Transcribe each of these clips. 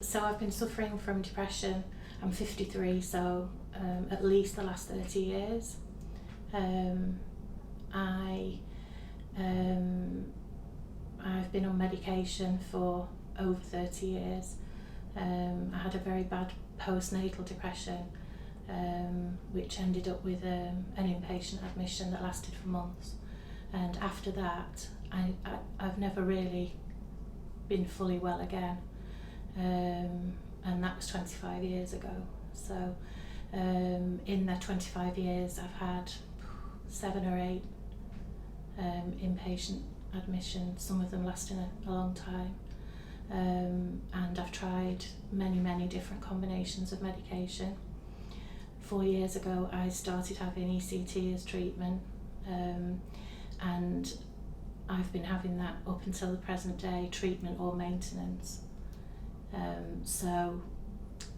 So I've been suffering from depression. I'm 53, so at least the last 30 years. I've been on medication for over 30 years. I had a very bad postnatal depression, which ended up with an inpatient admission that lasted for months. And after that, I've never really been fully well again. And that was 25 years ago. So in the 25 years, I've had 7 or 8 inpatient admissions, some of them lasting a long time. And I've tried many different combinations of medication. 4 years ago, I started having ECT as treatment, and I've been having that up until the present day, treatment or maintenance.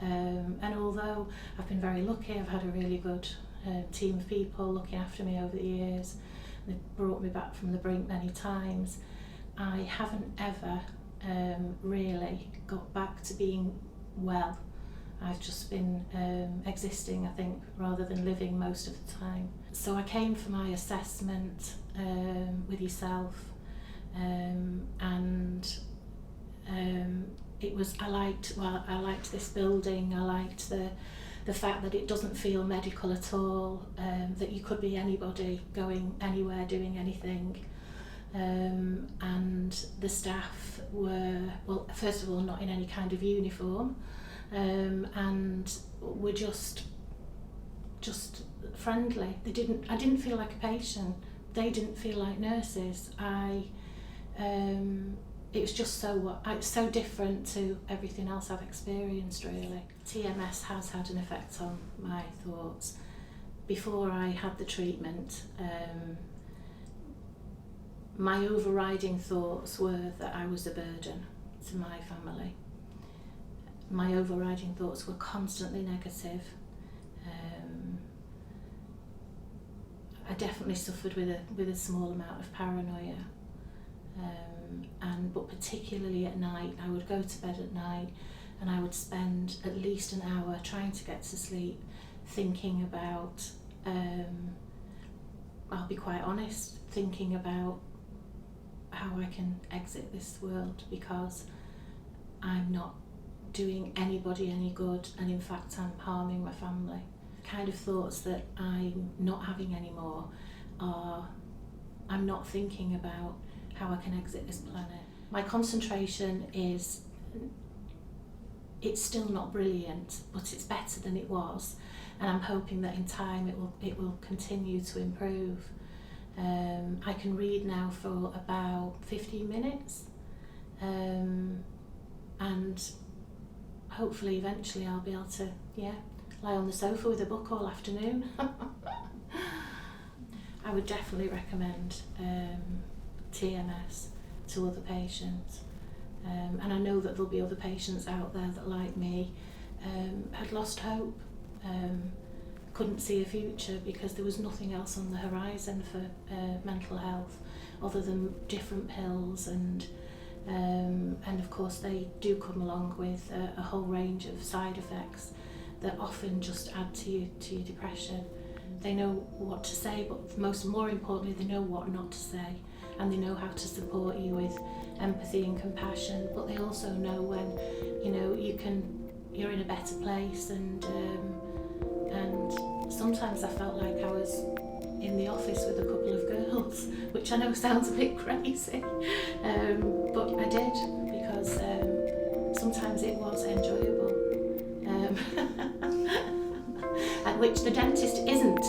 And although I've been very lucky, I've had a really good team of people looking after me over the years. They've brought me back from the brink many times. I haven't ever really got back to being well. I've just been existing, I think, rather than living most of the time. So I came for my assessment with yourself, and it was, I liked this building. I liked the fact that it doesn't feel medical at all, that you could be anybody going anywhere, doing anything. And the staff were, well, first of all, not in any kind of uniform, and were just friendly. I didn't feel like a patient. They didn't feel like nurses. It was just so different to everything else I've experienced, really. TMS has had an effect on my thoughts. Before I had the treatment, my overriding thoughts were that I was a burden to my family. My overriding thoughts were constantly negative. I definitely suffered with a small amount of paranoia. But particularly at night, I would go to bed at night and I would spend at least an hour trying to get to sleep, thinking about, I'll be quite honest, thinking about how I can exit this world, because I'm not doing anybody any good, and in fact I'm harming my family. The kind of thoughts that I'm not having anymore are, I'm not thinking about how I can exit this planet. My concentration it's still not brilliant, but it's better than it was, and I'm hoping that in time it will continue to improve. I can read now for about 15 minutes, and hopefully eventually I'll be able to lie on the sofa with a book all afternoon. I would definitely recommend TMS to other patients, and I know that there'll be other patients out there that, like me, had lost hope, couldn't see a future because there was nothing else on the horizon for mental health other than different pills, and of course they do come along with a whole range of side effects that often just add to your depression. They know what to say, but more importantly, they know what not to say, and they know how to support you with empathy and compassion. But they also know when you're in a better place, and sometimes I felt like I was in the office with a couple of girls, which I know sounds a bit crazy, but I did, because sometimes it was enjoyable, and which the dentist isn't.